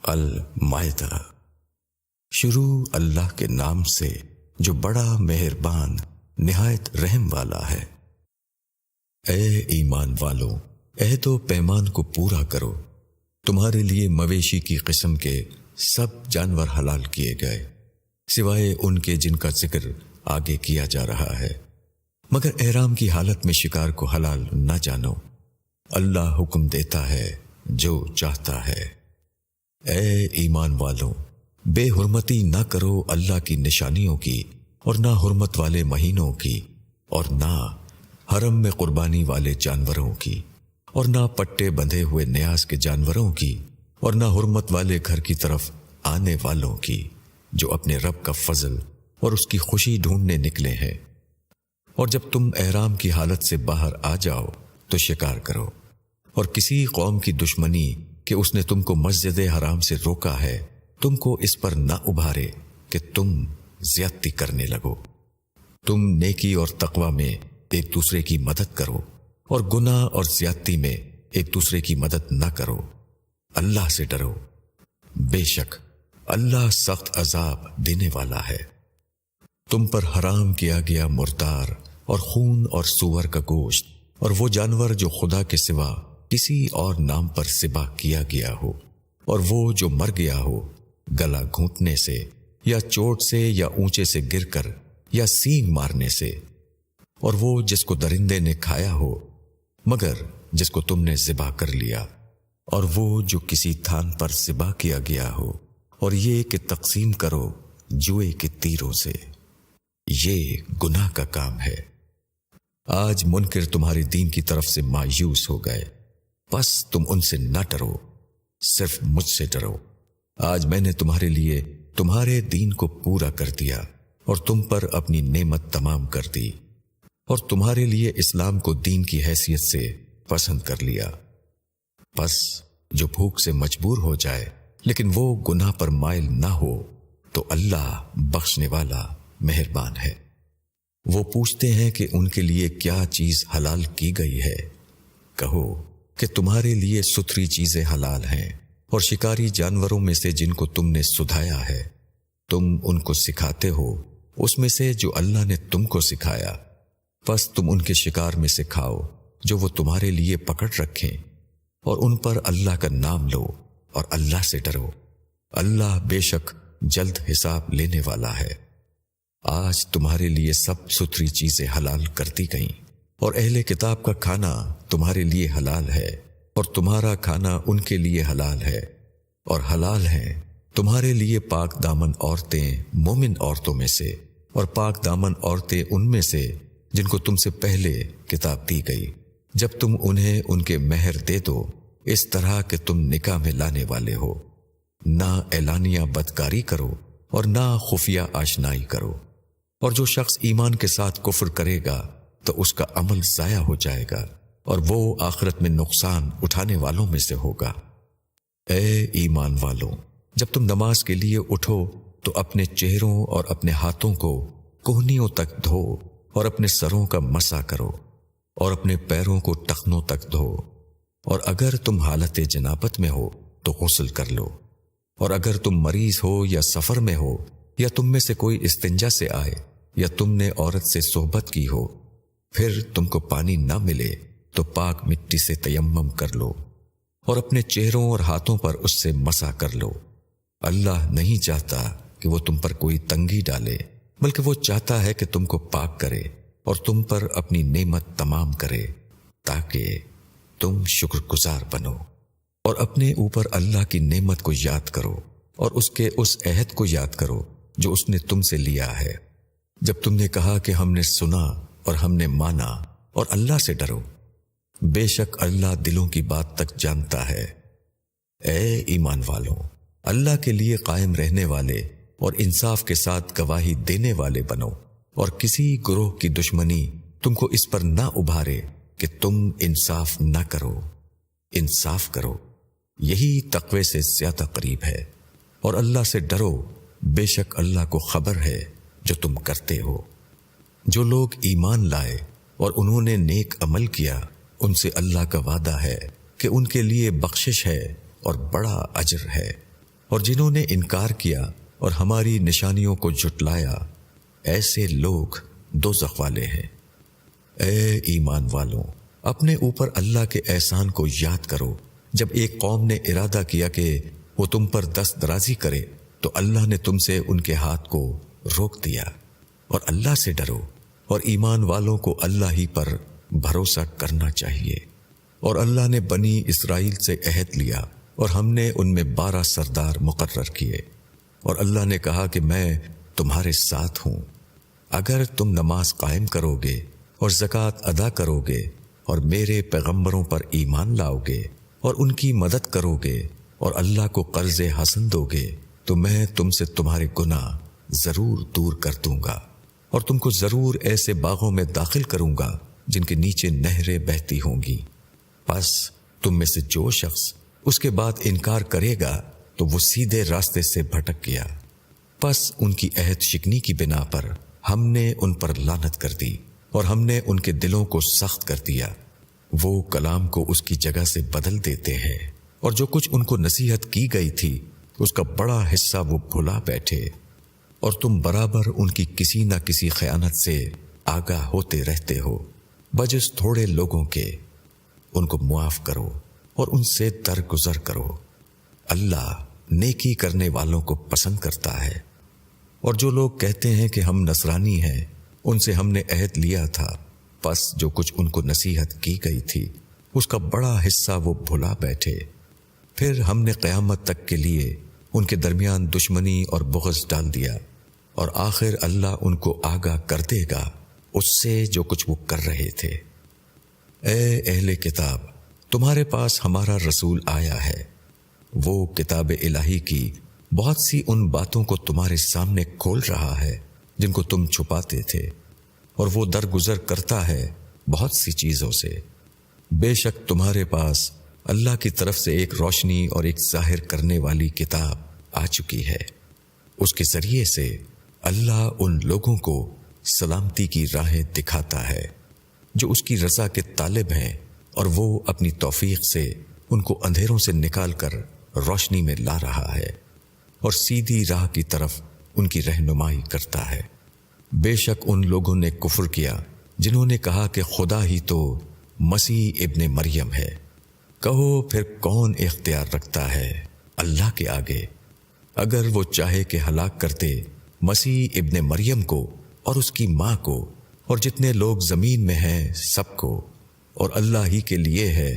المائدہ۔ شروع اللہ کے نام سے جو بڑا مہربان نہایت رحم والا ہے۔ اے ایمان والو، عہد و پیمان کو پورا کرو۔ تمہارے لیے مویشی کی قسم کے سب جانور حلال کیے گئے، سوائے ان کے جن کا ذکر آگے کیا جا رہا ہے، مگر احرام کی حالت میں شکار کو حلال نہ جانو۔ اللہ حکم دیتا ہے جو چاہتا ہے۔ اے ایمان والو، بے حرمتی نہ کرو اللہ کی نشانیوں کی اور نہ حرمت والے مہینوں کی، اور نہ حرم میں قربانی والے جانوروں کی، اور نہ پٹے بندھے ہوئے نیاز کے جانوروں کی، اور نہ حرمت والے گھر کی طرف آنے والوں کی جو اپنے رب کا فضل اور اس کی خوشی ڈھونڈنے نکلے ہیں۔ اور جب تم احرام کی حالت سے باہر آ جاؤ تو شکار کرو، اور کسی قوم کی دشمنی کہ اس نے تم کو مسجد حرام سے روکا ہے تم کو اس پر نہ ابھارے کہ تم زیادتی کرنے لگو۔ تم نیکی اور تقوی میں ایک دوسرے کی مدد کرو، اور گناہ اور زیادتی میں ایک دوسرے کی مدد نہ کرو۔ اللہ سے ڈرو، بے شک اللہ سخت عذاب دینے والا ہے۔ تم پر حرام کیا گیا مردار اور خون اور سور کا گوشت، اور وہ جانور جو خدا کے سوا کسی اور نام پر ذبح کیا گیا ہو، اور وہ جو مر گیا ہو گلا گھونٹنے سے یا چوٹ سے یا اونچے سے گر کر یا سینگ مارنے سے، اور وہ جس کو درندے نے کھایا ہو مگر جس کو تم نے ذبح کر لیا، اور وہ جو کسی تھان پر ذبح کیا گیا ہو، اور یہ کہ تقسیم کرو جوئے کے تیروں سے، یہ گناہ کا کام ہے۔ آج منکر تمہارے دین کی طرف سے مایوس ہو گئے، بس تم ان سے نہ ڈرو، صرف مجھ سے ڈرو۔ آج میں نے تمہارے لیے تمہارے دین کو پورا کر دیا اور تم پر اپنی نعمت تمام کر دی، اور تمہارے لیے اسلام کو دین کی حیثیت سے پسند کر لیا۔ بس جو بھوک سے مجبور ہو جائے لیکن وہ گناہ پر مائل نہ ہو تو اللہ بخشنے والا مہربان ہے۔ وہ پوچھتے ہیں کہ ان کے لیے کیا چیز حلال کی گئی ہے؟ کہو کہ تمہارے لیے ستھری چیزیں حلال ہیں، اور شکاری جانوروں میں سے جن کو تم نے سدھایا ہے تم ان کو سکھاتے ہو اس میں سے جو اللہ نے تم کو سکھایا، بس تم ان کے شکار میں سے کھاؤ جو وہ تمہارے لیے پکڑ رکھیں، اور ان پر اللہ کا نام لو اور اللہ سے ڈرو۔ اللہ بے شک جلد حساب لینے والا ہے۔ آج تمہارے لیے سب ستھری چیزیں حلال کر دی گئیں، اور اہل کتاب کا کھانا تمہارے لیے حلال ہے، اور تمہارا کھانا ان کے لیے حلال ہے، اور حلال ہیں تمہارے لیے پاک دامن عورتیں مومن عورتوں میں سے، اور پاک دامن عورتیں ان میں سے جن کو تم سے پہلے کتاب دی گئی، جب تم انہیں ان کے مہر دے دو اس طرح کہ تم نکاح میں لانے والے ہو۔ نہ اعلانیہ بدکاری کرو اور نہ خفیہ آشنائی کرو، اور جو شخص ایمان کے ساتھ کفر کرے گا تو اس کا عمل ضائع ہو جائے گا، اور وہ آخرت میں نقصان اٹھانے والوں میں سے ہوگا۔ اے ایمان والو، جب تم نماز کے لیے اٹھو تو اپنے چہروں اور اپنے ہاتھوں کو کوہنیوں تک دھو، اور اپنے سروں کا مسح کرو، اور اپنے پیروں کو ٹخنوں تک دھو، اور اگر تم حالت جنابت میں ہو تو غسل کر لو، اور اگر تم مریض ہو یا سفر میں ہو، یا تم میں سے کوئی استنجا سے آئے، یا تم نے عورت سے صحبت کی ہو، پھر تم کو پانی نہ ملے تو پاک مٹی سے تیمم کر لو، اور اپنے چہروں اور ہاتھوں پر اس سے مسح کر لو۔ اللہ نہیں چاہتا کہ وہ تم پر کوئی تنگی ڈالے، بلکہ وہ چاہتا ہے کہ تم کو پاک کرے اور تم پر اپنی نعمت تمام کرے تاکہ تم شکر گزار بنو۔ اور اپنے اوپر اللہ کی نعمت کو یاد کرو، اور اس کے اس عہد کو یاد کرو جو اس نے تم سے لیا ہے، جب تم نے کہا کہ ہم نے سنا اور ہم نے مانا، اور اللہ سے ڈرو، بے شک اللہ دلوں کی بات تک جانتا ہے۔ اے ایمان والو، اللہ کے لیے قائم رہنے والے اور انصاف کے ساتھ گواہی دینے والے بنو، اور کسی گروہ کی دشمنی تم کو اس پر نہ ابھارے کہ تم انصاف نہ کرو۔ انصاف کرو، یہی تقوی سے زیادہ قریب ہے، اور اللہ سے ڈرو، بے شک اللہ کو خبر ہے جو تم کرتے ہو۔ جو لوگ ایمان لائے اور انہوں نے نیک عمل کیا ان سے اللہ کا وعدہ ہے کہ ان کے لیے بخشش ہے اور بڑا اجر ہے۔ اور جنہوں نے انکار کیا اور ہماری نشانیوں کو جھٹلایا، ایسے لوگ دوزخ والے ہیں۔ اے ایمان والوں، اپنے اوپر اللہ کے احسان کو یاد کرو۔ جب ایک قوم نے ارادہ کیا کہ وہ تم پر دست درازی کرے تو اللہ نے تم سے ان کے ہاتھ کو روک دیا۔ اور اللہ سے ڈرو، اور ایمان والوں کو اللہ ہی پر بھروسہ کرنا چاہیے۔ اور اللہ نے بنی اسرائیل سے عہد لیا، اور ہم نے ان میں 12 سردار مقرر کیے، اور اللہ نے کہا کہ میں تمہارے ساتھ ہوں اگر تم نماز قائم کرو گے اور زکوٰۃ ادا کرو گے اور میرے پیغمبروں پر ایمان لاؤ گے اور ان کی مدد کرو گے اور اللہ کو قرض حسن دو گے تو میں تم سے تمہارے گناہ ضرور دور کر دوں گا، اور تم کو ضرور ایسے باغوں میں داخل کروں گا جن کے نیچے نہریں بہتی ہوں گی۔ پس تم میں سے جو شخص اس کے بعد انکار کرے گا تو وہ سیدھے راستے سے بھٹک گیا۔ پس ان کی عہد شکنی کی بنا پر ہم نے ان پر لعنت کر دی، اور ہم نے ان کے دلوں کو سخت کر دیا۔ وہ کلام کو اس کی جگہ سے بدل دیتے ہیں، اور جو کچھ ان کو نصیحت کی گئی تھی اس کا بڑا حصہ وہ بھلا بیٹھے، اور تم برابر ان کی کسی نہ کسی خیانت سے آگاہ ہوتے رہتے ہو، بجز تھوڑے لوگوں کے۔ ان کو معاف کرو اور ان سے درگزر کرو۔ اللہ نیکی کرنے والوں کو پسند کرتا ہے۔ اور جو لوگ کہتے ہیں کہ ہم نصرانی ہیں، ان سے ہم نے عہد لیا تھا، پس جو کچھ ان کو نصیحت کی گئی تھی اس کا بڑا حصہ وہ بھلا بیٹھے۔ پھر ہم نے قیامت تک کے لیے ان کے درمیان دشمنی اور بغض ڈال دیا، اور آخر اللہ ان کو آگاہ کر دے گا اس سے جو کچھ وہ کر رہے تھے۔ اے اہل کتاب، تمہارے پاس ہمارا رسول آیا ہے، وہ کتاب الہی کی بہت سی ان باتوں کو تمہارے سامنے کھول رہا ہے جن کو تم چھپاتے تھے، اور وہ درگزر کرتا ہے بہت سی چیزوں سے۔ بے شک تمہارے پاس اللہ کی طرف سے ایک روشنی اور ایک ظاہر کرنے والی کتاب آ چکی ہے، اس کے ذریعے سے اللہ ان لوگوں کو سلامتی کی راہیں دکھاتا ہے جو اس کی رضا کے طالب ہیں، اور وہ اپنی توفیق سے ان کو اندھیروں سے نکال کر روشنی میں لا رہا ہے، اور سیدھی راہ کی طرف ان کی رہنمائی کرتا ہے۔ بے شک ان لوگوں نے کفر کیا جنہوں نے کہا کہ خدا ہی تو مسیح ابن مریم ہے۔ کہو پھر کون اختیار رکھتا ہے اللہ کے آگے؟ اگر وہ چاہے کہ ہلاک کرتے مسیح ابن مریم کو اور اس کی ماں کو اور جتنے لوگ زمین میں ہیں سب کو، اور اللہ ہی کے لیے ہے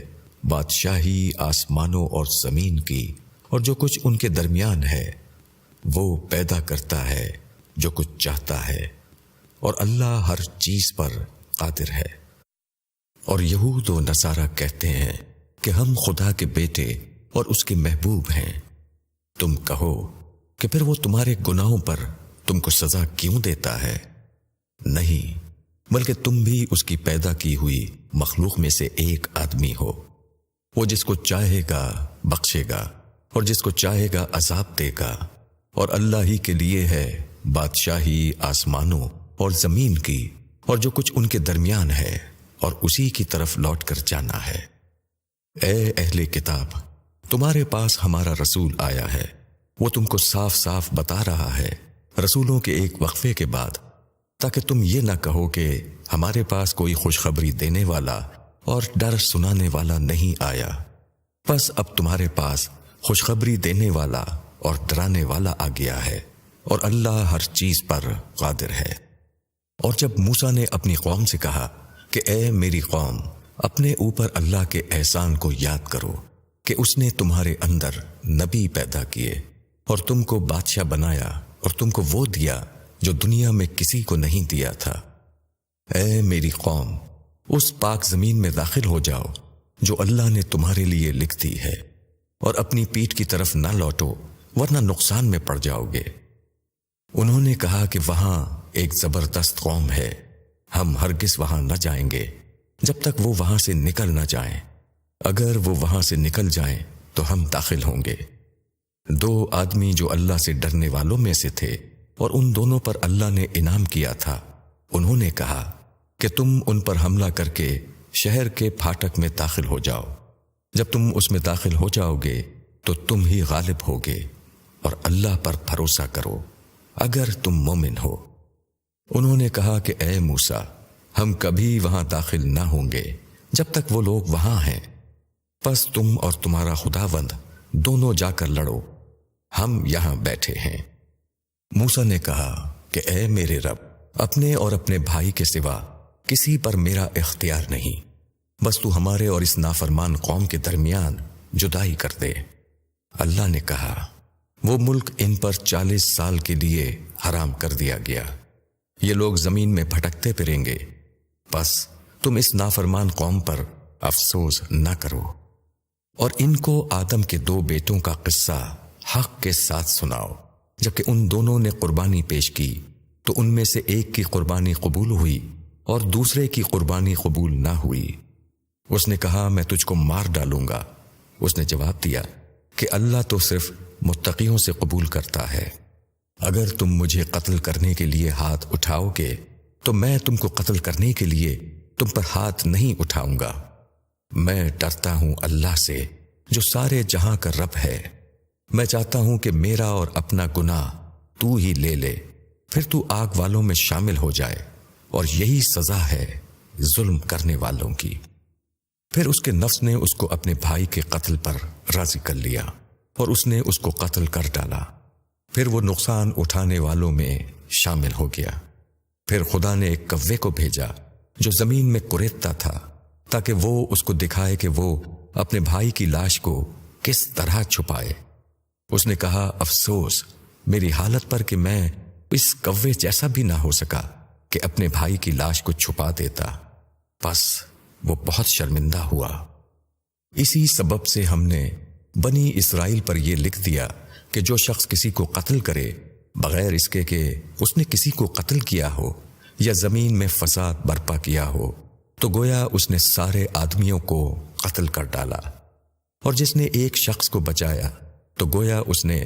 بادشاہی آسمانوں اور زمین کی اور جو کچھ ان کے درمیان ہے۔ وہ پیدا کرتا ہے جو کچھ چاہتا ہے، اور اللہ ہر چیز پر قادر ہے۔ اور یہود و نصارہ کہتے ہیں کہ ہم خدا کے بیٹے اور اس کے محبوب ہیں۔ تم کہو کہ پھر وہ تمہارے گناہوں پر تم کو سزا کیوں دیتا ہے؟ نہیں، بلکہ تم بھی اس کی پیدا کی ہوئی مخلوق میں سے ایک آدمی ہو۔ وہ جس کو چاہے گا بخشے گا، اور جس کو چاہے گا عذاب دے گا، اور اللہ ہی کے لیے ہے بادشاہی آسمانوں اور زمین کی اور جو کچھ ان کے درمیان ہے، اور اسی کی طرف لوٹ کر جانا ہے۔ اے اہل کتاب، تمہارے پاس ہمارا رسول آیا ہے، وہ تم کو صاف صاف بتا رہا ہے رسولوں کے ایک وقفے کے بعد، تاکہ تم یہ نہ کہو کہ ہمارے پاس کوئی خوشخبری دینے والا اور ڈر سنانے والا نہیں آیا۔ بس اب تمہارے پاس خوشخبری دینے والا اور ڈرانے والا آ گیا ہے، اور اللہ ہر چیز پر قادر ہے۔ اور جب موسیٰ نے اپنی قوم سے کہا کہ اے میری قوم، اپنے اوپر اللہ کے احسان کو یاد کرو کہ اس نے تمہارے اندر نبی پیدا کیے اور تم کو بادشاہ بنایا اور تم کو وہ دیا جو دنیا میں کسی کو نہیں دیا تھا۔ اے میری قوم، اس پاک زمین میں داخل ہو جاؤ جو اللہ نے تمہارے لیے لکھ دی ہے، اور اپنی پیٹھ کی طرف نہ لوٹو ورنہ نقصان میں پڑ جاؤ گے۔ انہوں نے کہا کہ وہاں ایک زبردست قوم ہے، ہم ہرگز وہاں نہ جائیں گے جب تک وہ وہاں سے نکل نہ جائیں۔ اگر وہ وہاں سے نکل جائیں تو ہم داخل ہوں گے۔ 2 آدمی جو اللہ سے ڈرنے والوں میں سے تھے اور ان دونوں پر اللہ نے انعام کیا تھا، انہوں نے کہا کہ تم ان پر حملہ کر کے شہر کے پھاٹک میں داخل ہو جاؤ۔ جب تم اس میں داخل ہو جاؤ گے تو تم ہی غالب ہوگے، اور اللہ پر بھروسہ کرو اگر تم مومن ہو۔ انہوں نے کہا کہ اے موسیٰ، ہم کبھی وہاں داخل نہ ہوں گے جب تک وہ لوگ وہاں ہیں، پس تم اور تمہارا خداوند دونوں جا کر لڑو، ہم یہاں بیٹھے ہیں۔ موسیٰ نے کہا کہ اے میرے رب، اپنے اور اپنے بھائی کے سوا کسی پر میرا اختیار نہیں، بس تو ہمارے اور اس نافرمان قوم کے درمیان جدائی کر دے۔ اللہ نے کہا وہ ملک ان پر 40 سال کے لیے حرام کر دیا گیا، یہ لوگ زمین میں بھٹکتے پھریں گے، بس تم اس نافرمان قوم پر افسوس نہ کرو، اور ان کو آدم کے 2 بیٹوں کا قصہ حق کے ساتھ سناؤ۔ جبکہ ان دونوں نے قربانی پیش کی تو ان میں سے ایک کی قربانی قبول ہوئی اور دوسرے کی قربانی قبول نہ ہوئی۔ اس نے کہا میں تجھ کو مار ڈالوں گا۔ اس نے جواب دیا کہ اللہ تو صرف متقیوں سے قبول کرتا ہے، اگر تم مجھے قتل کرنے کے لیے ہاتھ اٹھاؤ گے تو میں تم کو قتل کرنے کے لیے تم پر ہاتھ نہیں اٹھاؤں گا۔ میں ڈرتا ہوں اللہ سے جو سارے جہاں کا رب ہے، میں چاہتا ہوں کہ میرا اور اپنا گناہ تو ہی لے لے، پھر تو آگ والوں میں شامل ہو جائے، اور یہی سزا ہے ظلم کرنے والوں کی۔ پھر اس کے نفس نے اس کو اپنے بھائی کے قتل پر راضی کر لیا اور اس نے اس کو قتل کر ڈالا، پھر وہ نقصان اٹھانے والوں میں شامل ہو گیا۔ پھر خدا نے ایک کوے کو بھیجا جو زمین میں کریدتا تھا تاکہ وہ اس کو دکھائے کہ وہ اپنے بھائی کی لاش کو کس طرح چھپائے۔ اس نے کہا افسوس میری حالت پر کہ میں اس کوے جیسا بھی نہ ہو سکا کہ اپنے بھائی کی لاش کو چھپا دیتا، بس وہ بہت شرمندہ ہوا۔ اسی سبب سے ہم نے بنی اسرائیل پر یہ لکھ دیا کہ جو شخص کسی کو قتل کرے بغیر اس کے کہ اس نے کسی کو قتل کیا ہو یا زمین میں فساد برپا کیا ہو تو گویا اس نے سارے آدمیوں کو قتل کر ڈالا، اور جس نے ایک شخص کو بچایا تو گویا اس نے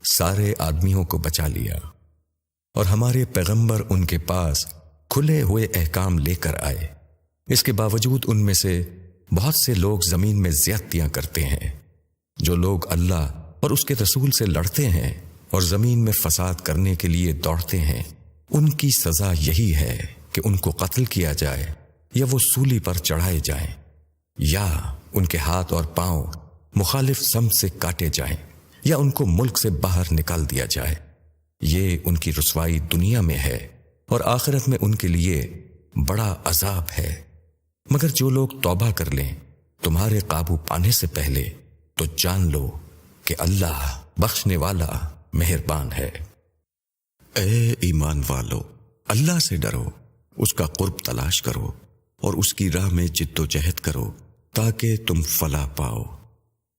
سارے آدمیوں کو بچا لیا۔ اور ہمارے پیغمبر ان کے پاس کھلے ہوئے احکام لے کر آئے، اس کے باوجود ان میں سے بہت سے لوگ زمین میں زیادتیاں کرتے ہیں۔ جو لوگ اللہ اور اس کے رسول سے لڑتے ہیں اور زمین میں فساد کرنے کے لیے دوڑتے ہیں، ان کی سزا یہی ہے کہ ان کو قتل کیا جائے یا وہ سولی پر چڑھائے جائیں، یا ان کے ہاتھ اور پاؤں مخالف سمت سے کاٹے جائیں، یا ان کو ملک سے باہر نکال دیا جائے۔ یہ ان کی رسوائی دنیا میں ہے اور آخرت میں ان کے لیے بڑا عذاب ہے۔ مگر جو لوگ توبہ کر لیں تمہارے قابو پانے سے پہلے تو جان لو کہ اللہ بخشنے والا مہربان ہے۔ اے ایمان والو، اللہ سے ڈرو، اس کا قرب تلاش کرو اور اس کی راہ میں جد و جہد کرو تاکہ تم فلاح پاؤ۔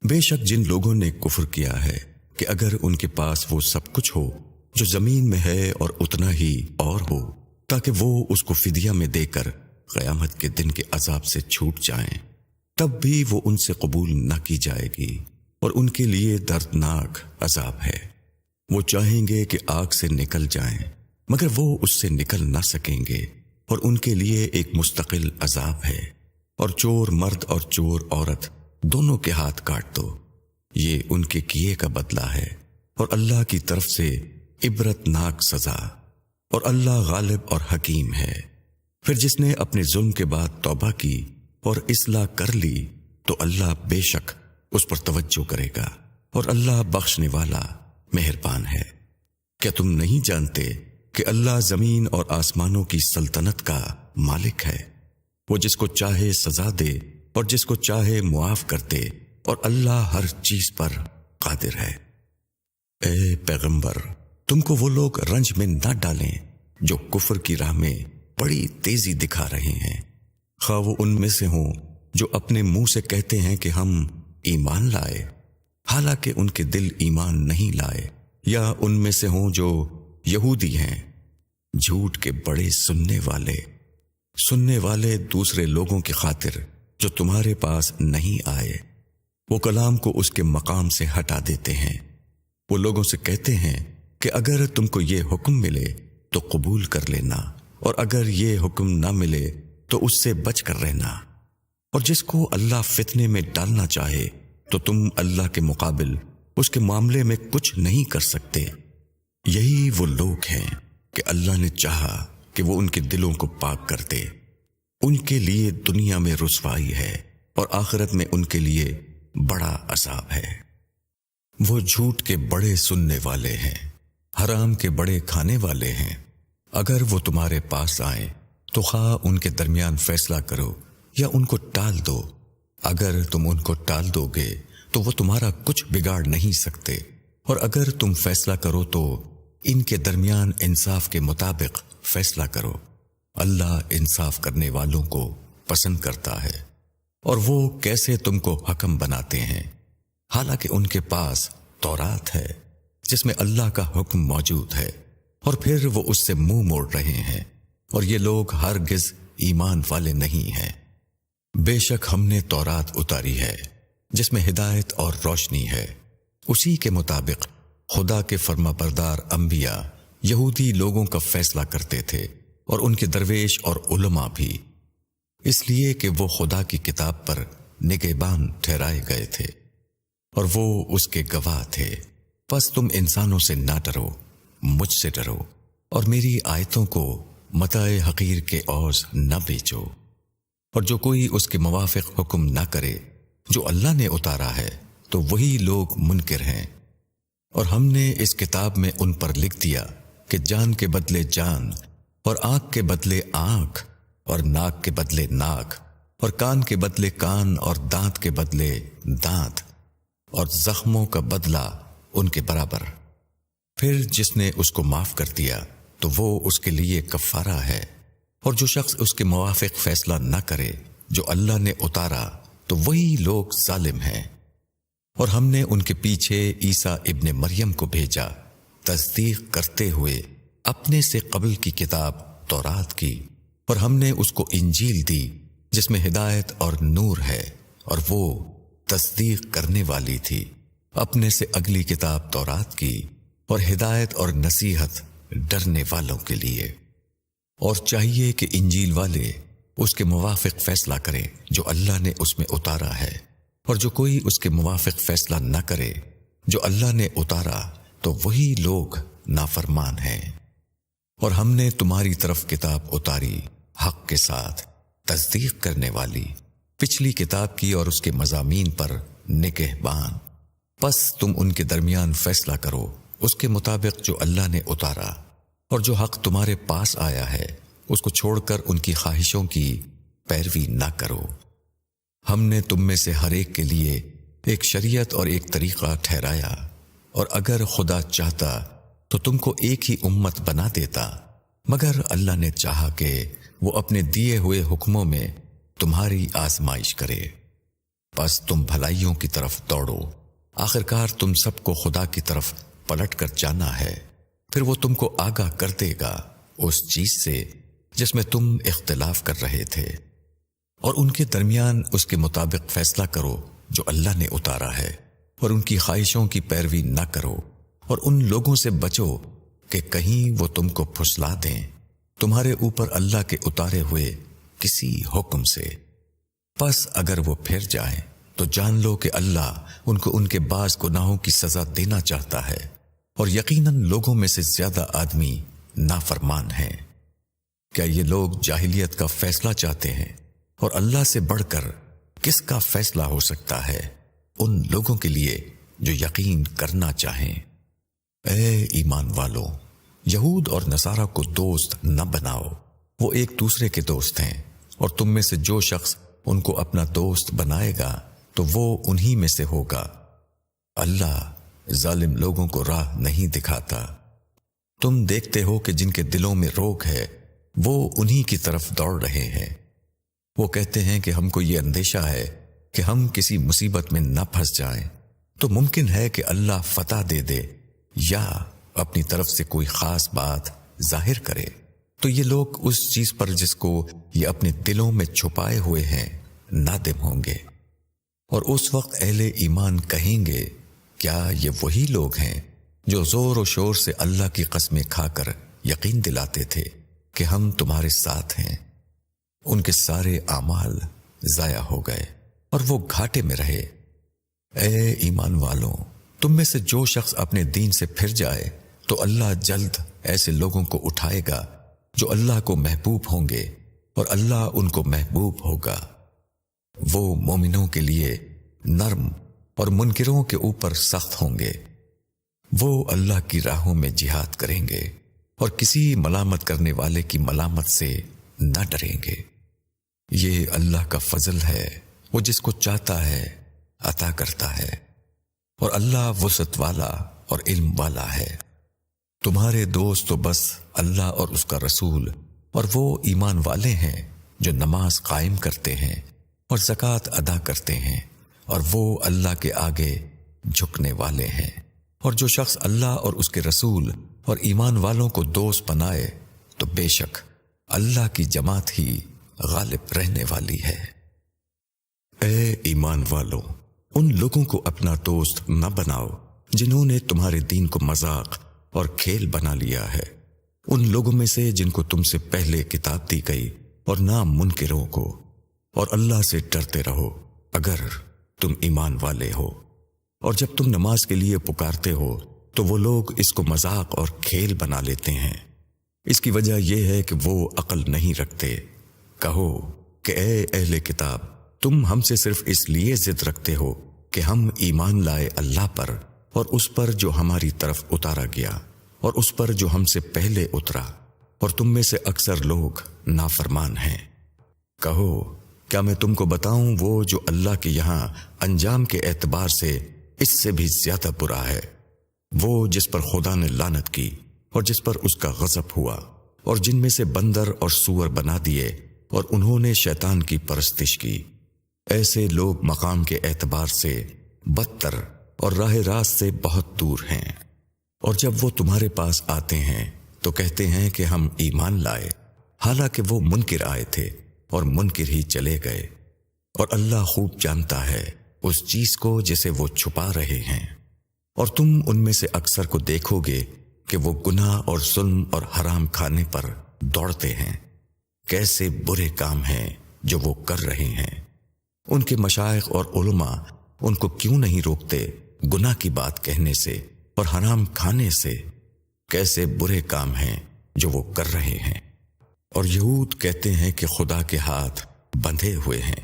بے شک جن لوگوں نے کفر کیا ہے کہ اگر ان کے پاس وہ سب کچھ ہو جو زمین میں ہے اور اتنا ہی اور ہو تاکہ وہ اس کو فدیہ میں دے کر قیامت کے دن کے عذاب سے چھوٹ جائیں، تب بھی وہ ان سے قبول نہ کی جائے گی اور ان کے لیے دردناک عذاب ہے۔ وہ چاہیں گے کہ آگ سے نکل جائیں مگر وہ اس سے نکل نہ سکیں گے، اور ان کے لیے ایک مستقل عذاب ہے۔ اور چور مرد اور چور عورت دونوں کے ہاتھ کاٹ دو، یہ ان کے کیے کا بدلہ ہے، اور اللہ کی طرف سے عبرتناک سزا، اور اللہ غالب اور حکیم ہے۔ پھر جس نے اپنے ظلم کے بعد توبہ کی اور اصلاح کر لی تو اللہ بے شک اس پر توجہ کرے گا، اور اللہ بخشنے والا مہربان ہے۔ کیا تم نہیں جانتے کہ اللہ زمین اور آسمانوں کی سلطنت کا مالک ہے؟ وہ جس کو چاہے سزا دے اور جس کو چاہے معاف کر دے، اور اللہ ہر چیز پر قادر ہے۔ اے پیغمبر، تم کو وہ لوگ رنج میں نہ ڈالیں جو کفر کی راہ میں بڑی تیزی دکھا رہے ہیں، خواہ وہ ان میں سے ہوں جو اپنے منہ سے کہتے ہیں کہ ہم ایمان لائے حالانکہ ان کے دل ایمان نہیں لائے، یا ان میں سے ہوں جو یہودی ہیں، جھوٹ کے بڑے سننے والے دوسرے لوگوں کی خاطر جو تمہارے پاس نہیں آئے، وہ کلام کو اس کے مقام سے ہٹا دیتے ہیں۔ وہ لوگوں سے کہتے ہیں کہ اگر تم کو یہ حکم ملے تو قبول کر لینا، اور اگر یہ حکم نہ ملے تو اس سے بچ کر رہنا، اور جس کو اللہ فتنے میں ڈالنا چاہے تو تم اللہ کے مقابل اس کے معاملے میں کچھ نہیں کر سکتے۔ یہی وہ لوگ ہیں کہ اللہ نے چاہا کہ وہ ان کے دلوں کو پاک کر دے۔ ان کے لیے دنیا میں رسوائی ہے اور آخرت میں ان کے لیے بڑا عذاب ہے۔ وہ جھوٹ کے بڑے سننے والے ہیں، حرام کے بڑے کھانے والے ہیں۔ اگر وہ تمہارے پاس آئیں تو خواہ ان کے درمیان فیصلہ کرو یا ان کو ٹال دو۔ اگر تم ان کو ٹال دو گے تو وہ تمہارا کچھ بگاڑ نہیں سکتے، اور اگر تم فیصلہ کرو تو ان کے درمیان انصاف کے مطابق فیصلہ کرو۔ اللہ انصاف کرنے والوں کو پسند کرتا ہے۔ اور وہ کیسے تم کو حکم بناتے ہیں، حالانکہ ان کے پاس تورات ہے جس میں اللہ کا حکم موجود ہے، اور پھر وہ اس سے منہ موڑ رہے ہیں، اور یہ لوگ ہرگز ایمان والے نہیں ہیں۔ بے شک ہم نے تورات اتاری ہے جس میں ہدایت اور روشنی ہے، اسی کے مطابق خدا کے فرما بردار انبیاء یہودی لوگوں کا فیصلہ کرتے تھے، اور ان کے درویش اور علماء بھی، اس لیے کہ وہ خدا کی کتاب پر نگہبان ٹھہرائے گئے تھے اور وہ اس کے گواہ تھے۔ پس تم انسانوں سے نہ ڈرو، مجھ سے ڈرو، اور میری آیتوں کو متاع حقیر کے عوض نہ بیچو۔ اور جو کوئی اس کے موافق حکم نہ کرے جو اللہ نے اتارا ہے تو وہی لوگ منکر ہیں۔ اور ہم نے اس کتاب میں ان پر لکھ دیا کہ جان کے بدلے جان، اور آنکھ کے بدلے آنکھ، اور ناک کے بدلے ناک، اور کان کے بدلے کان، اور دانت کے بدلے دانت، اور زخموں کا بدلہ ان کے برابر۔ پھر جس نے اس کو معاف کر دیا تو وہ اس کے لیے کفارہ ہے، اور جو شخص اس کے موافق فیصلہ نہ کرے جو اللہ نے اتارا تو وہی لوگ ظالم ہیں۔ اور ہم نے ان کے پیچھے عیسیٰ ابن مریم کو بھیجا تصدیق کرتے ہوئے اپنے سے قبل کی کتاب تورات کی، اور ہم نے اس کو انجیل دی جس میں ہدایت اور نور ہے، اور وہ تصدیق کرنے والی تھی اپنے سے اگلی کتاب تورات کی، اور ہدایت اور نصیحت ڈرنے والوں کے لیے۔ اور چاہیے کہ انجیل والے اس کے موافق فیصلہ کریں جو اللہ نے اس میں اتارا ہے، اور جو کوئی اس کے موافق فیصلہ نہ کرے جو اللہ نے اتارا تو وہی لوگ نافرمان ہیں۔ اور ہم نے تمہاری طرف کتاب اتاری حق کے ساتھ، تصدیق کرنے والی، پچھلی کتاب کی اور اس کے مضامین پر نگہبان۔ پس تم ان کے درمیان فیصلہ کرو اس کے مطابق جو اللہ نے اتارا، اور جو حق تمہارے پاس آیا ہے اس کو چھوڑ کر ان کی خواہشوں کی پیروی نہ کرو۔ ہم نے تم میں سے ہر ایک کے لیے ایک شریعت اور ایک طریقہ ٹھہرایا، اور اگر خدا چاہتا تو تم کو ایک ہی امت بنا دیتا، مگر اللہ نے چاہا کہ وہ اپنے دیے ہوئے حکموں میں تمہاری آزمائش کرے۔ پس تم بھلائیوں کی طرف دوڑو، آخرکار تم سب کو خدا کی طرف پلٹ کر جانا ہے، پھر وہ تم کو آگاہ کر دے گا اس چیز سے جس میں تم اختلاف کر رہے تھے، اور ان کے درمیان اس کے مطابق فیصلہ کرو جو اللہ نے اتارا ہے، اور ان کی خواہشوں کی پیروی نہ کرو، اور ان لوگوں سے بچو کہ کہیں وہ تم کو پھسلا دیں تمہارے اوپر اللہ کے اتارے ہوئے کسی حکم سے۔ پس اگر وہ پھر جائیں تو جان لو کہ اللہ ان کو ان کے بعض گناہوں کی سزا دینا چاہتا ہے، اور یقیناً لوگوں میں سے زیادہ آدمی نافرمان ہیں۔ کیا یہ لوگ جاہلیت کا فیصلہ چاہتے ہیں، اور اللہ سے بڑھ کر کس کا فیصلہ ہو سکتا ہے ان لوگوں کے لیے جو یقین کرنا چاہیں۔ اے ایمان والو، یہود اور نصارہ کو دوست نہ بناؤ، وہ ایک دوسرے کے دوست ہیں، اور تم میں سے جو شخص ان کو اپنا دوست بنائے گا تو وہ انہی میں سے ہوگا۔ اللہ ظالم لوگوں کو راہ نہیں دکھاتا۔ تم دیکھتے ہو کہ جن کے دلوں میں روگ ہے وہ انہی کی طرف دوڑ رہے ہیں۔ وہ کہتے ہیں کہ ہم کو یہ اندیشہ ہے کہ ہم کسی مصیبت میں نہ پھنس جائیں، تو ممکن ہے کہ اللہ فتح دے دے یا اپنی طرف سے کوئی خاص بات ظاہر کرے، تو یہ لوگ اس چیز پر جس کو یہ اپنے دلوں میں چھپائے ہوئے ہیں نادم ہوں گے۔ اور اس وقت اہل ایمان کہیں گے، کیا یہ وہی لوگ ہیں جو زور و شور سے اللہ کی قسمیں کھا کر یقین دلاتے تھے کہ ہم تمہارے ساتھ ہیں؟ ان کے سارے اعمال ضائع ہو گئے اور وہ گھاٹے میں رہے۔ اے ایمان والوں، تم میں سے جو شخص اپنے دین سے پھر جائے تو اللہ جلد ایسے لوگوں کو اٹھائے گا جو اللہ کو محبوب ہوں گے اور اللہ ان کو محبوب ہوگا۔ وہ مومنوں کے لیے نرم اور منکروں کے اوپر سخت ہوں گے۔ وہ اللہ کی راہوں میں جہاد کریں گے اور کسی ملامت کرنے والے کی ملامت سے نہ ڈریں گے۔ یہ اللہ کا فضل ہے، وہ جس کو چاہتا ہے عطا کرتا ہے، اور اللہ وسعت والا اور علم والا ہے۔ تمہارے دوست تو بس اللہ اور اس کا رسول اور وہ ایمان والے ہیں جو نماز قائم کرتے ہیں اور زکوٰۃ ادا کرتے ہیں، اور وہ اللہ کے آگے جھکنے والے ہیں۔ اور جو شخص اللہ اور اس کے رسول اور ایمان والوں کو دوست بنائے تو بے شک اللہ کی جماعت ہی غالب رہنے والی ہے۔ اے ایمان والو، ان لوگوں کو اپنا دوست نہ بناؤ جنہوں نے تمہارے دین کو مذاق اور کھیل بنا لیا ہے، ان لوگوں میں سے جن کو تم سے پہلے کتاب دی گئی، اور نہ منکروں کو، اور اللہ سے ڈرتے رہو اگر تم ایمان والے ہو۔ اور جب تم نماز کے لیے پکارتے ہو تو وہ لوگ اس کو مذاق اور کھیل بنا لیتے ہیں۔ اس کی وجہ یہ ہے کہ وہ عقل نہیں رکھتے۔ کہو کہ اے اہل کتاب، تم ہم سے صرف اس لیے ضد رکھتے ہو کہ ہم ایمان لائے اللہ پر اور اس پر جو ہماری طرف اتارا گیا اور اس پر جو ہم سے پہلے اترا، اور تم میں سے اکثر لوگ نافرمان ہیں۔ کہو کیا میں تم کو بتاؤں وہ جو اللہ کے یہاں انجام کے اعتبار سے اس سے بھی زیادہ برا ہے، وہ جس پر خدا نے لعنت کی اور جس پر اس کا غضب ہوا، اور جن میں سے بندر اور سور بنا دیے اور انہوں نے شیطان کی پرستش کی۔ ایسے لوگ مقام کے اعتبار سے بدتر اور راہ راست سے بہت دور ہیں۔ اور جب وہ تمہارے پاس آتے ہیں تو کہتے ہیں کہ ہم ایمان لائے، حالانکہ وہ منکر آئے تھے اور منکر ہی چلے گئے، اور اللہ خوب جانتا ہے اس چیز کو جسے وہ چھپا رہے ہیں۔ اور تم ان میں سے اکثر کو دیکھو گے کہ وہ گناہ اور ظلم اور حرام کھانے پر دوڑتے ہیں۔ کیسے برے کام ہیں جو وہ کر رہے ہیں۔ ان کے مشائخ اور علماء ان کو کیوں نہیں روکتے گناہ کی بات کہنے سے اور حرام کھانے سے؟ کیسے برے کام ہیں جو وہ کر رہے ہیں۔ اور یہود کہتے ہیں کہ خدا کے ہاتھ بندھے ہوئے ہیں،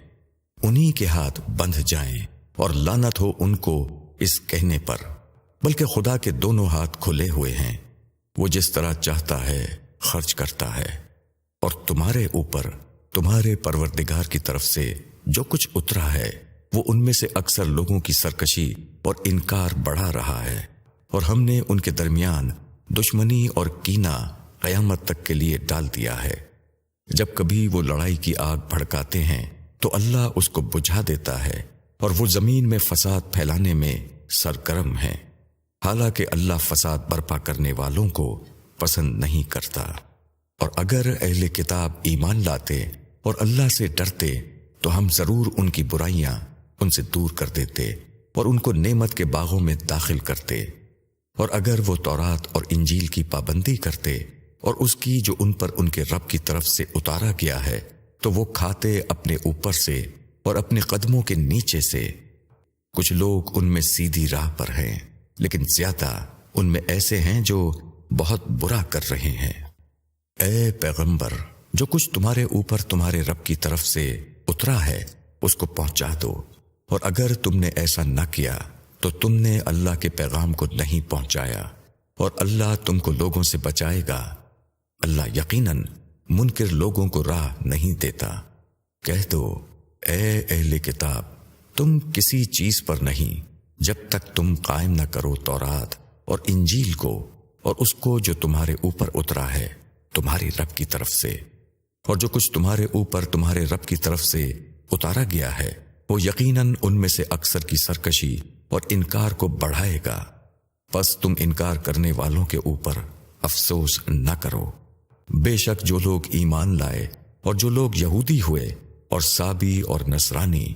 انہی کے ہاتھ بندھ جائیں اور لعنت ہو ان کو اس کہنے پر، بلکہ خدا کے دونوں ہاتھ کھلے ہوئے ہیں، وہ جس طرح چاہتا ہے خرچ کرتا ہے۔ اور تمہارے اوپر تمہارے پروردگار کی طرف سے جو کچھ اترا ہے وہ ان میں سے اکثر لوگوں کی سرکشی اور انکار بڑھا رہا ہے، اور ہم نے ان کے درمیان دشمنی اور کینہ قیامت تک کے لیے ڈال دیا ہے۔ جب کبھی وہ لڑائی کی آگ بھڑکاتے ہیں تو اللہ اس کو بجھا دیتا ہے، اور وہ زمین میں فساد پھیلانے میں سرگرم ہے، حالانکہ اللہ فساد برپا کرنے والوں کو پسند نہیں کرتا۔ اور اگر اہل کتاب ایمان لاتے اور اللہ سے ڈرتے تو ہم ضرور ان کی برائیاں ان سے دور کر دیتے اور ان کو نعمت کے باغوں میں داخل کرتے۔ اور اگر وہ تورات اور انجیل کی پابندی کرتے اور اس کی جو ان پر ان کے رب کی طرف سے اتارا گیا ہے تو وہ کھاتے اپنے اوپر سے اور اپنے قدموں کے نیچے سے۔ کچھ لوگ ان میں سیدھی راہ پر ہیں، لیکن زیادہ ان میں ایسے ہیں جو بہت برا کر رہے ہیں۔ اے پیغمبر، جو کچھ تمہارے اوپر تمہارے رب کی طرف سے اترا ہے اس کو پہنچا دو، اور اگر تم نے ایسا نہ کیا تو تم نے اللہ کے پیغام کو نہیں پہنچایا، اور اللہ تم کو لوگوں سے بچائے گا۔ اللہ یقیناً منکر لوگوں کو راہ نہیں دیتا۔ کہہ دو اے اہل کتاب، تم کسی چیز پر نہیں جب تک تم قائم نہ کرو تورات اور انجیل کو اور اس کو جو تمہارے اوپر اترا ہے تمہاری رب کی طرف سے، اور جو کچھ تمہارے اوپر تمہارے رب کی طرف سے اتارا گیا ہے وہ یقیناً ان میں سے اکثر کی سرکشی اور انکار کو بڑھائے گا۔ پس تم انکار کرنے والوں کے اوپر افسوس نہ کرو۔ بے شک جو لوگ ایمان لائے اور جو لوگ یہودی ہوئے اور سابی اور نصرانی،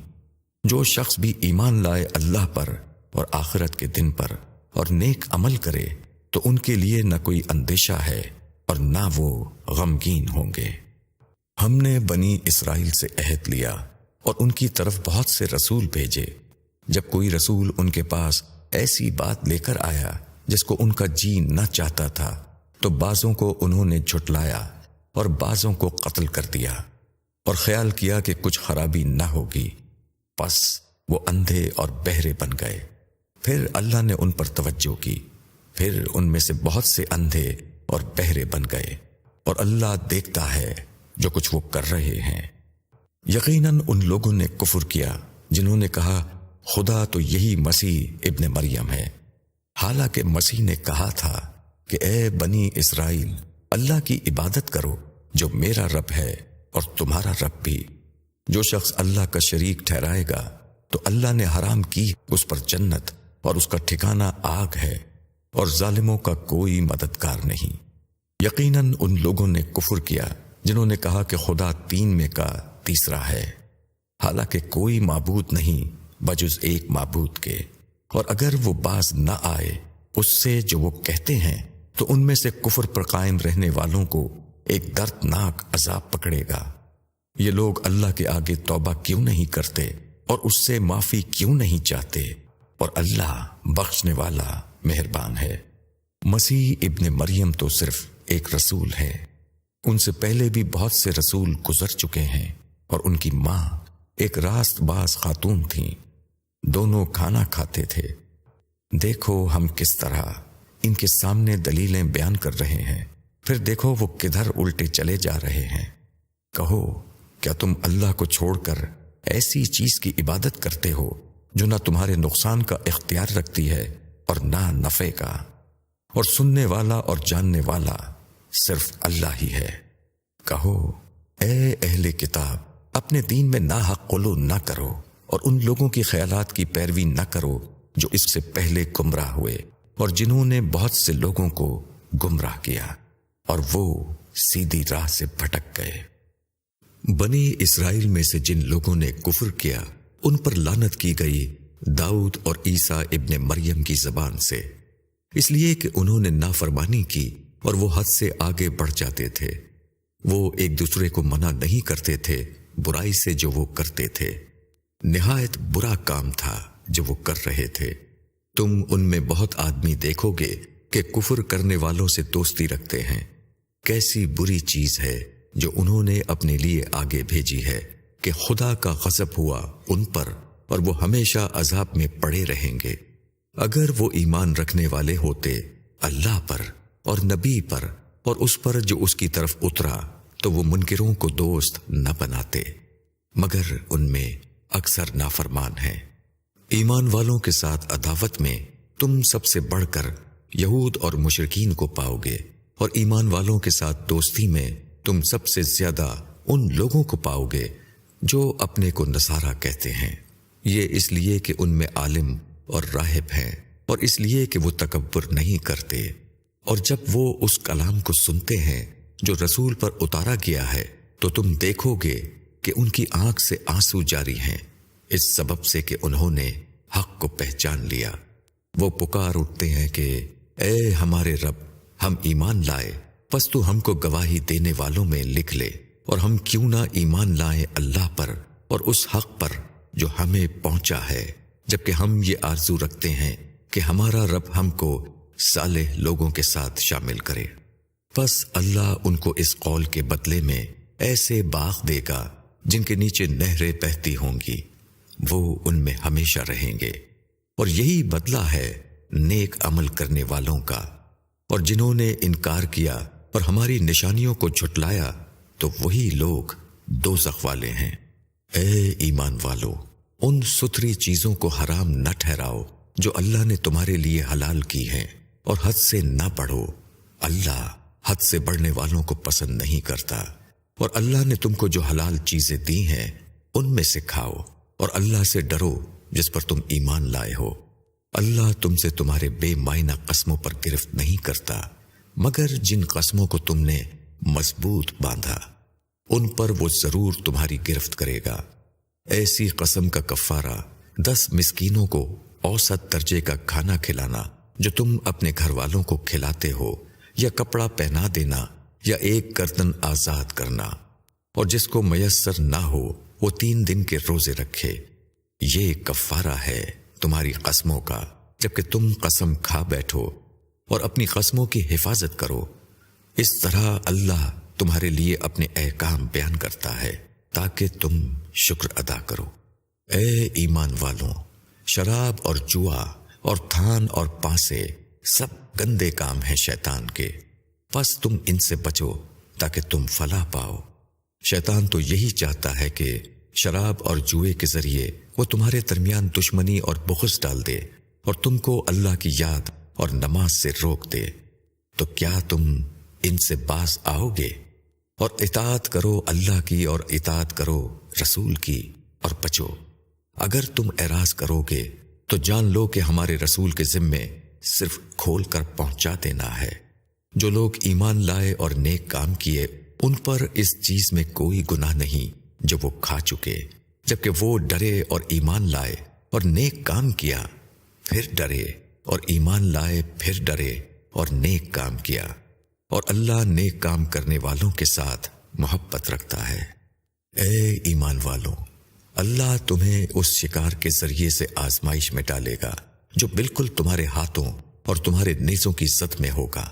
جو شخص بھی ایمان لائے اللہ پر اور آخرت کے دن پر اور نیک عمل کرے تو ان کے لیے نہ کوئی اندیشہ ہے اور نہ وہ غمگین ہوں گے۔ ہم نے بنی اسرائیل سے عہد لیا اور ان کی طرف بہت سے رسول بھیجے۔ جب کوئی رسول ان کے پاس ایسی بات لے کر آیا جس کو ان کا جی نہ چاہتا تھا، تو بعضوں کو انہوں نے جھٹلایا اور بعضوں کو قتل کر دیا، اور خیال کیا کہ کچھ خرابی نہ ہوگی، پس وہ اندھے اور بہرے بن گئے۔ پھر اللہ نے ان پر توجہ کی، پھر ان میں سے بہت سے اندھے اور بہرے بن گئے، اور اللہ دیکھتا ہے جو کچھ وہ کر رہے ہیں۔ یقیناً ان لوگوں نے کفر کیا جنہوں نے کہا خدا تو یہی مسیح ابن مریم ہے، حالانکہ مسیح نے کہا تھا کہ اے بنی اسرائیل، اللہ کی عبادت کرو جو میرا رب ہے اور تمہارا رب بھی۔ جو شخص اللہ کا شریک ٹھہرائے گا تو اللہ نے حرام کی اس پر جنت، اور اس کا ٹھکانہ آگ ہے، اور ظالموں کا کوئی مددگار نہیں۔ یقیناً ان لوگوں نے کفر کیا جنہوں نے کہا کہ خدا تین میں کا تیسرا ہے، حالانکہ کوئی معبود نہیں بجز ایک معبود کے، اور اگر وہ باز نہ آئے اس سے جو وہ کہتے ہیں تو ان میں سے کفر پر قائم رہنے والوں کو ایک دردناک عذاب پکڑے گا۔ یہ لوگ اللہ کے آگے توبہ کیوں نہیں کرتے اور اس سے معافی کیوں نہیں چاہتے، اور اللہ بخشنے والا مہربان ہے۔ مسیح ابن مریم تو صرف ایک رسول ہے، ان سے پہلے بھی بہت سے رسول گزر چکے ہیں، اور ان کی ماں ایک راست باز خاتون تھیں، دونوں کھانا کھاتے تھے۔ دیکھو ہم کس طرح ان کے سامنے دلیلیں بیان کر رہے ہیں، پھر دیکھو وہ کدھر الٹے چلے جا رہے ہیں۔ کہو کیا تم اللہ کو چھوڑ کر ایسی چیز کی عبادت کرتے ہو جو نہ تمہارے نقصان کا اختیار رکھتی ہے اور نہ نفع کا، اور سننے والا اور جاننے والا صرف اللہ ہی ہے۔ کہو اے اہل کتاب، اپنے دین میں ناحق غلو نہ کرو، اور ان لوگوں کی خیالات کی پیروی نہ کرو جو اس سے پہلے گمراہ ہوئے، اور جنہوں نے بہت سے لوگوں کو گمراہ کیا، اور وہ سیدھی راہ سے بھٹک گئے۔ بنی اسرائیل میں سے جن لوگوں نے کفر کیا ان پر لعنت کی گئی داؤد اور عیسیٰ ابن مریم کی زبان سے، اس لیے کہ انہوں نے نافرمانی کی اور وہ حد سے آگے بڑھ جاتے تھے۔ وہ ایک دوسرے کو منع نہیں کرتے تھے برائی سے جو وہ کرتے تھے، نہایت برا کام تھا جو وہ کر رہے تھے۔ تم ان میں بہت آدمی دیکھو گے کہ کفر کرنے والوں سے دوستی رکھتے ہیں۔ کیسی بری چیز ہے جو انہوں نے اپنے لیے آگے بھیجی ہے کہ خدا کا غضب ہوا ان پر اور وہ ہمیشہ عذاب میں پڑے رہیں گے۔ اگر وہ ایمان رکھنے والے ہوتے اللہ پر اور نبی پر اور اس پر جو اس کی طرف اترا تو وہ منکروں کو دوست نہ بناتے، مگر ان میں اکثر نافرمان ہیں۔ ایمان والوں کے ساتھ عداوت میں تم سب سے بڑھ کر یہود اور مشرکین کو پاؤ گے، اور ایمان والوں کے ساتھ دوستی میں تم سب سے زیادہ ان لوگوں کو پاؤ گے جو اپنے کو نصارہ کہتے ہیں، یہ اس لیے کہ ان میں عالم اور راہب ہیں، اور اس لیے کہ وہ تکبر نہیں کرتے، اور جب وہ اس کلام کو سنتے ہیں جو رسول پر اتارا گیا ہے تو تم دیکھو گے کہ ان کی آنکھ سے آنسو جاری ہیں، اس سبب سے کہ انہوں نے حق کو پہچان لیا۔ وہ پکار اٹھتے ہیں کہ اے ہمارے رب، ہم ایمان لائے، پس تو ہم کو گواہی دینے والوں میں لکھ لے، اور ہم کیوں نہ ایمان لائیں اللہ پر اور اس حق پر جو ہمیں پہنچا ہے، جبکہ ہم یہ آرزو رکھتے ہیں کہ ہمارا رب ہم کو صالح لوگوں کے ساتھ شامل کرے۔ پس اللہ ان کو اس قول کے بدلے میں ایسے باغ دے گا جن کے نیچے نہریں بہتی ہوں گی، وہ ان میں ہمیشہ رہیں گے، اور یہی بدلہ ہے نیک عمل کرنے والوں کا۔ اور جنہوں نے انکار کیا اور ہماری نشانیوں کو جھٹلایا تو وہی لوگ دوزخ والے ہیں۔ اے ایمان والو، ان ستھری چیزوں کو حرام نہ ٹھہراؤ جو اللہ نے تمہارے لیے حلال کی ہیں، اور حد سے نہ بڑھو، اللہ حد سے بڑھنے والوں کو پسند نہیں کرتا۔ اور اللہ نے تم کو جو حلال چیزیں دی ہیں ان میں سے کھاؤ، اور اللہ سے ڈرو جس پر تم ایمان لائے ہو۔ اللہ تم سے تمہارے بے معنی قسموں پر گرفت نہیں کرتا، مگر جن قسموں کو تم نے مضبوط باندھا ان پر وہ ضرور تمہاری گرفت کرے گا۔ ایسی قسم کا کفارہ 10 مسکینوں کو اوسط درجے کا کھانا کھلانا جو تم اپنے گھر والوں کو کھلاتے ہو، یا کپڑا پہنا دینا، یا ایک گردن آزاد کرنا، اور جس کو میسر نہ ہو وہ 3 دن کے روزے رکھے۔ یہ کفارہ ہے تمہاری قسموں کا جبکہ تم قسم کھا بیٹھو اور اپنی قسموں کی حفاظت کرو۔ اس طرح اللہ تمہارے لیے اپنے احکام بیان کرتا ہے تاکہ تم شکر ادا کرو۔ اے ایمان والوں، شراب اور جوا اور تھان اور پانسے سب گندے کام ہیں شیطان کے، پس تم ان سے بچو تاکہ تم فلاح پاؤ۔ شیطان تو یہی چاہتا ہے کہ شراب اور جوئے کے ذریعے وہ تمہارے درمیان دشمنی اور بغض ڈال دے اور تم کو اللہ کی یاد اور نماز سے روک دے۔ تو کیا تم ان سے باز آؤ گے؟ اور اطاعت کرو اللہ کی اور اطاعت کرو رسول کی اور بچو۔ اگر تم اعراض کرو گے تو جان لو کہ ہمارے رسول کے ذمے صرف کھول کر پہنچا دینا ہے۔ جو لوگ ایمان لائے اور نیک کام کیے ان پر اس چیز میں کوئی گناہ نہیں جو وہ کھا چکے، جبکہ وہ ڈرے اور ایمان لائے اور نیک کام کیا، پھر ڈرے اور ایمان لائے، پھر ڈرے اور نیک کام کیا، اور اللہ نیک کام کرنے والوں کے ساتھ محبت رکھتا ہے۔ اے ایمان والوں، اللہ تمہیں اس شکار کے ذریعے سے آزمائش میں ڈالے گا جو بالکل تمہارے ہاتھوں اور تمہارے نیزوں کی زد میں ہوگا،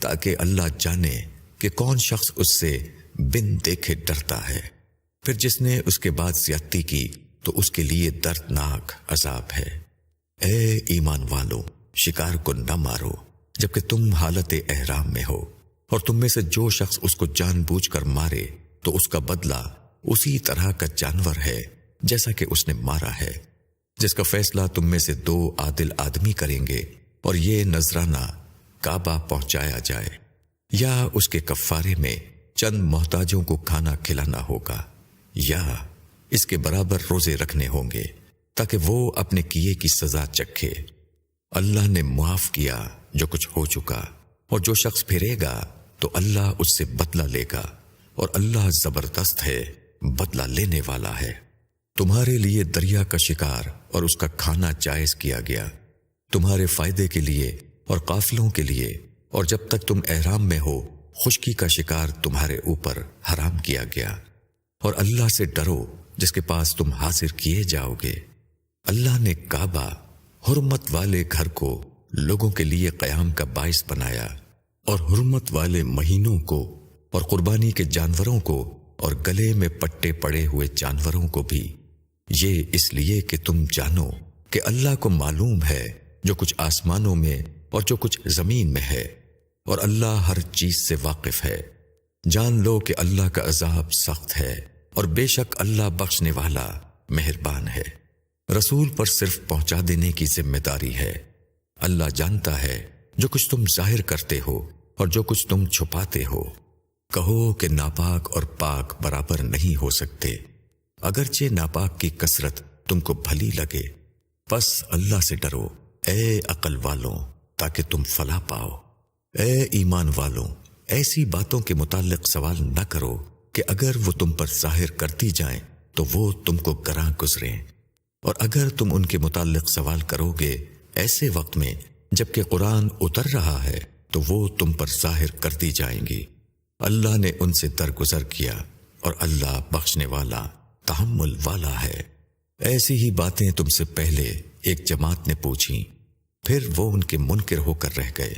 تاکہ اللہ جانے کہ کون شخص اس سے بن دیکھے ڈرتا ہے۔ پھر جس نے اس کے بعد زیادتی کی تو اس کے لیے دردناک عذاب ہے۔ اے ایمان والو، شکار کو نہ مارو جبکہ تم حالت احرام میں ہو، اور تم میں سے جو شخص اس کو جان بوجھ کر مارے تو اس کا بدلہ اسی طرح کا جانور ہے جیسا کہ اس نے مارا ہے، جس کا فیصلہ تم میں سے 2 عادل آدمی کریں گے، اور یہ نذرانہ کعبہ پہنچایا جائے، یا اس کے کفارے میں چند محتاجوں کو کھانا کھلانا ہوگا، یا اس کے برابر روزے رکھنے ہوں گے تاکہ وہ اپنے کیے کی سزا چکھے۔ اللہ نے معاف کیا جو کچھ ہو چکا، اور جو شخص پھرے گا تو اللہ اس سے بدلہ لے گا، اور اللہ زبردست ہے، بدلہ لینے والا ہے۔ تمہارے لیے دریا کا شکار اور اس کا کھانا جائز کیا گیا، تمہارے فائدے کے لیے اور قافلوں کے لیے، اور جب تک تم احرام میں ہو خشکی کا شکار تمہارے اوپر حرام کیا گیا۔ اور اللہ سے ڈرو جس کے پاس تم حاضر کیے جاؤ گے۔ اللہ نے کعبہ، حرمت والے گھر کو لوگوں کے لیے قیام کا باعث بنایا، اور حرمت والے مہینوں کو اور قربانی کے جانوروں کو اور گلے میں پٹے پڑے ہوئے جانوروں کو بھی، یہ اس لیے کہ تم جانو کہ اللہ کو معلوم ہے جو کچھ آسمانوں میں اور جو کچھ زمین میں ہے، اور اللہ ہر چیز سے واقف ہے۔ جان لو کہ اللہ کا عذاب سخت ہے، اور بے شک اللہ بخشنے والا مہربان ہے۔ رسول پر صرف پہنچا دینے کی ذمہ داری ہے۔ اللہ جانتا ہے جو کچھ تم ظاہر کرتے ہو اور جو کچھ تم چھپاتے ہو۔ کہو کہ ناپاک اور پاک برابر نہیں ہو سکتے، اگرچہ ناپاک کی کثرت تم کو بھلی لگے۔ بس اللہ سے ڈرو اے عقل والوں تاکہ تم فلاح پاؤ۔ اے ایمان والوں، ایسی باتوں کے متعلق سوال نہ کرو کہ اگر وہ تم پر ظاہر کرتی جائیں تو وہ تم کو گراں گزریں، اور اگر تم ان کے متعلق سوال کرو گے ایسے وقت میں جبکہ قرآن اتر رہا ہے تو وہ تم پر ظاہر کرتی جائیں گی۔ اللہ نے ان سے درگزر کیا، اور اللہ بخشنے والا تحمل والا ہے۔ ایسی ہی باتیں تم سے پہلے ایک جماعت نے پوچھیں، پھر وہ ان کے منکر ہو کر رہ گئے۔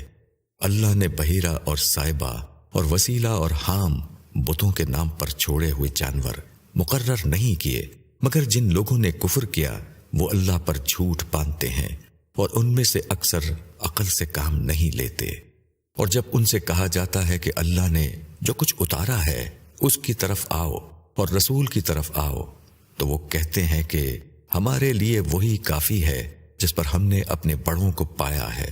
اللہ نے بحیرہ اور سائبہ اور وسیلہ اور حام بتوں کے نام پر چھوڑے ہوئے جانور مقرر نہیں کیے، مگر جن لوگوں نے کفر کیا وہ اللہ پر جھوٹ باندھتے ہیں، اور ان میں سے اکثر عقل سے کام نہیں لیتے۔ اور جب ان سے کہا جاتا ہے کہ اللہ نے جو کچھ اتارا ہے اس کی طرف آؤ اور رسول کی طرف آؤ، تو وہ کہتے ہیں کہ ہمارے لیے وہی کافی ہے جس پر ہم نے اپنے بڑوں کو پایا ہے۔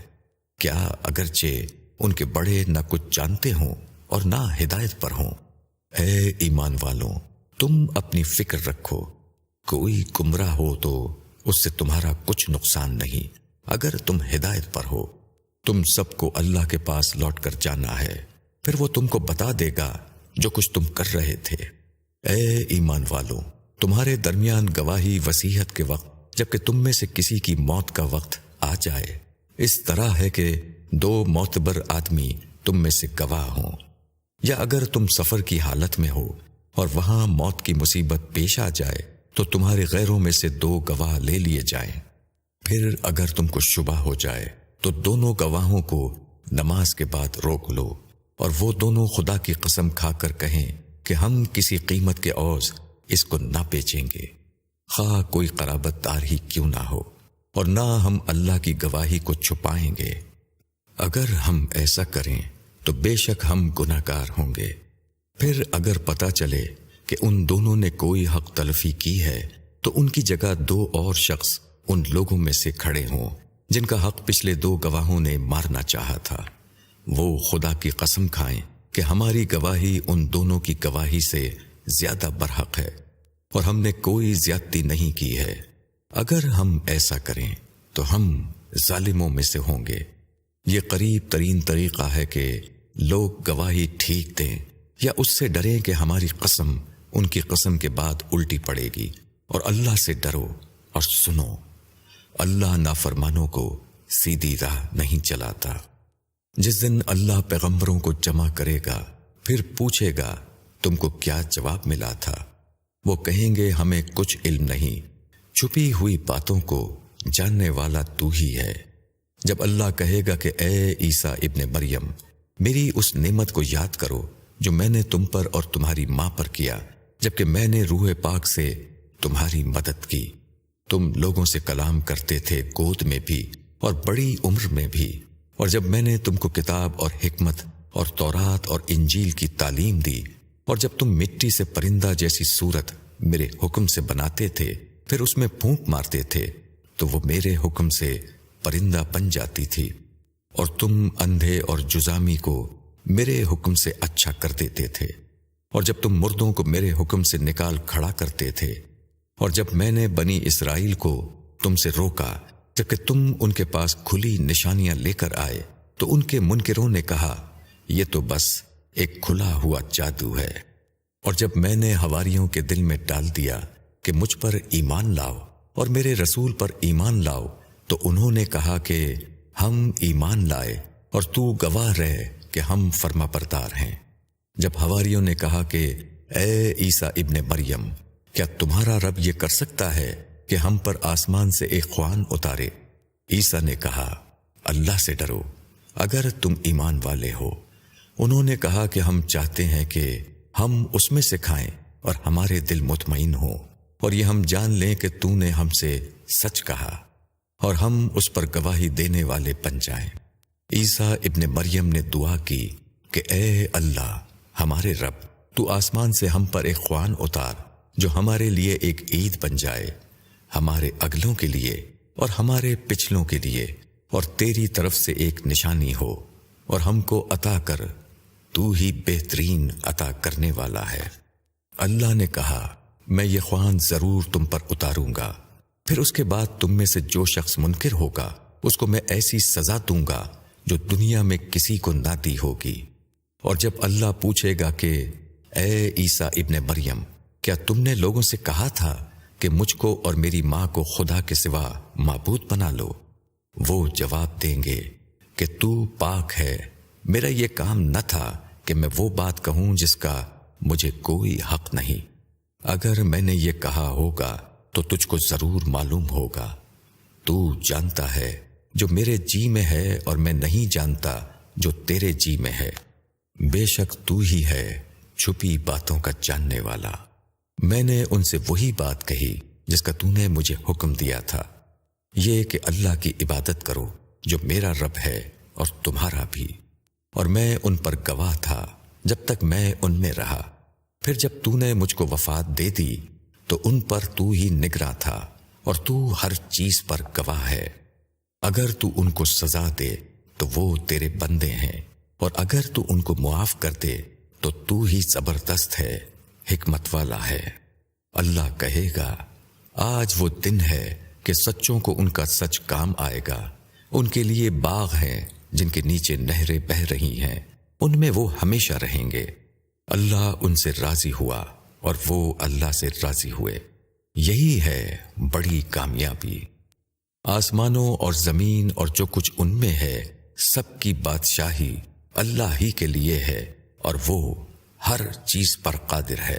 کیا اگرچہ ان کے بڑے نہ کچھ جانتے ہوں اور نہ ہدایت پر ہوں؟ اے ایمان والوں، تم اپنی فکر رکھو، کوئی گمراہ ہو تو اس سے تمہارا کچھ نقصان نہیں اگر تم ہدایت پر ہو۔ تم سب کو اللہ کے پاس لوٹ کر جانا ہے، پھر وہ تم کو بتا دے گا جو کچھ تم کر رہے تھے۔ اے ایمان والوں، تمہارے درمیان گواہی وصیت کے وقت جبکہ تم میں سے کسی کی موت کا وقت آ جائے، اس طرح ہے کہ 2 معتبر آدمی تم میں سے گواہ ہوں، یا اگر تم سفر کی حالت میں ہو اور وہاں موت کی مصیبت پیش آ جائے تو تمہارے غیروں میں سے 2 گواہ لے لیے جائیں۔ پھر اگر تم کو شبہ ہو جائے تو دونوں گواہوں کو نماز کے بعد روک لو، اور وہ دونوں خدا کی قسم کھا کر کہیں کہ ہم کسی قیمت کے عوض اس کو نہ بیچیں گے، خواہ کوئی قرابت دار ہی کیوں نہ ہو، اور نہ ہم اللہ کی گواہی کو چھپائیں گے۔ اگر ہم ایسا کریں تو بے شک ہم گناہ گار ہوں گے۔ پھر اگر پتہ چلے کہ ان دونوں نے کوئی حق تلفی کی ہے تو ان کی جگہ دو اور شخص ان لوگوں میں سے کھڑے ہوں جن کا حق پچھلے دو گواہوں نے مارنا چاہا تھا، وہ خدا کی قسم کھائیں کہ ہماری گواہی ان دونوں کی گواہی سے زیادہ برحق ہے، اور ہم نے کوئی زیادتی نہیں کی ہے۔ اگر ہم ایسا کریں تو ہم ظالموں میں سے ہوں گے۔ یہ قریب ترین طریقہ ہے کہ لوگ گواہی ٹھیک دیں یا اس سے ڈریں کہ ہماری قسم ان کی قسم کے بعد الٹی پڑے گی، اور اللہ سے ڈرو اور سنو، اللہ نافرمانوں کو سیدھی راہ نہیں چلاتا۔ جس دن اللہ پیغمبروں کو جمع کرے گا پھر پوچھے گا تم کو کیا جواب ملا تھا، وہ کہیں گے ہمیں کچھ علم نہیں، چھپی ہوئی باتوں کو جاننے والا تو ہی ہے۔ جب اللہ کہے گا کہ اے عیسیٰ ابن مریم، میری اس نعمت کو یاد کرو جو میں نے تم پر اور تمہاری ماں پر کیا، جبکہ میں نے روح پاک سے تمہاری مدد کی۔ تم لوگوں سے کلام کرتے تھے گود میں بھی اور بڑی عمر میں بھی، اور جب میں نے تم کو کتاب اور حکمت اور تورات اور انجیل کی تعلیم دی، اور جب تم مٹی سے پرندہ جیسی صورت میرے حکم سے بناتے تھے پھر اس میں پھونک مارتے تھے تو وہ میرے حکم سے پرندہ بن جاتی تھی، اور تم اندھے اور جزامی کو میرے حکم سے اچھا کر دیتے تھے، اور جب تم مردوں کو میرے حکم سے نکال کھڑا کرتے تھے، اور جب میں نے بنی اسرائیل کو تم سے روکا جبکہ تم ان کے پاس کھلی نشانیاں لے کر آئے، تو ان کے منکروں نے کہا یہ تو بس ایک کھلا ہوا جادو ہے۔ اور جب میں نے حواریوں کے دل میں ڈال دیا کہ مجھ پر ایمان لاؤ اور میرے رسول پر ایمان لاؤ، تو انہوں نے کہا کہ ہم ایمان لائے اور تو گواہ رہے کہ ہم فرما بردار ہیں۔ جب حواریوں نے کہا کہ اے عیسیٰ ابن مریم، کیا تمہارا رب یہ کر سکتا ہے کہ ہم پر آسمان سے ایک خوان اتارے؟ عیسیٰ نے کہا اللہ سے ڈرو اگر تم ایمان والے ہو۔ انہوں نے کہا کہ ہم چاہتے ہیں کہ ہم اس میں سے کھائیں اور ہمارے دل مطمئن ہوں، اور یہ ہم جان لیں کہ تو نے ہم سے سچ کہا، اور ہم اس پر گواہی دینے والے بن جائیں۔ عیسیٰ ابن مریم نے دعا کی کہ اے اللہ ہمارے رب، تو آسمان سے ہم پر ایک خوان اتار جو ہمارے لیے ایک عید بن جائے، ہمارے اگلوں کے لیے اور ہمارے پچھلوں کے لیے، اور تیری طرف سے ایک نشانی ہو، اور ہم کو عطا کر، تو ہی بہترین عطا کرنے والا ہے۔ اللہ نے کہا میں یہ خوان ضرور تم پر اتاروں گا، پھر اس کے بعد تم میں سے جو شخص منکر ہوگا اس کو میں ایسی سزا دوں گا جو دنیا میں کسی کو نہ دی ہوگی۔ اور جب اللہ پوچھے گا کہ اے عیسیٰ ابن مریم، کیا تم نے لوگوں سے کہا تھا کہ مجھ کو اور میری ماں کو خدا کے سوا معبود بنا لو؟ وہ جواب دیں گے کہ تو پاک ہے، میرا یہ کام نہ تھا کہ میں وہ بات کہوں جس کا مجھے کوئی حق نہیں۔ اگر میں نے یہ کہا ہوگا تو تجھ کو ضرور معلوم ہوگا۔ تو جانتا ہے جو میرے جی میں ہے اور میں نہیں جانتا جو تیرے جی میں ہے۔ بے شک تو ہی ہے چھپی باتوں کا جاننے والا۔ میں نے ان سے وہی بات کہی جس کا تو نے مجھے حکم دیا تھا، یہ کہ اللہ کی عبادت کرو جو میرا رب ہے اور تمہارا بھی، اور میں ان پر گواہ تھا جب تک میں ان میں رہا۔ پھر جب تو نے مجھ کو وفات دے دی تو ان پر تو ہی نگراں تھا، اور تو ہر چیز پر گواہ ہے۔ اگر تو ان کو سزا دے تو وہ تیرے بندے ہیں، اور اگر تو ان کو معاف کر دے تو ہی زبردست ہے، حکمت والا ہے۔ اللہ کہے گا آج وہ دن ہے کہ سچوں کو ان کا سچ کام آئے گا، ان کے لیے باغ ہیں جن کے نیچے نہریں بہہ رہی ہیں، ان میں وہ ہمیشہ رہیں گے۔ اللہ ان سے راضی ہوا اور وہ اللہ سے راضی ہوئے، یہی ہے بڑی کامیابی۔ آسمانوں اور زمین اور جو کچھ ان میں ہے سب کی بادشاہی اللہ ہی کے لیے ہے، اور وہ ہر چیز پر قادر ہے۔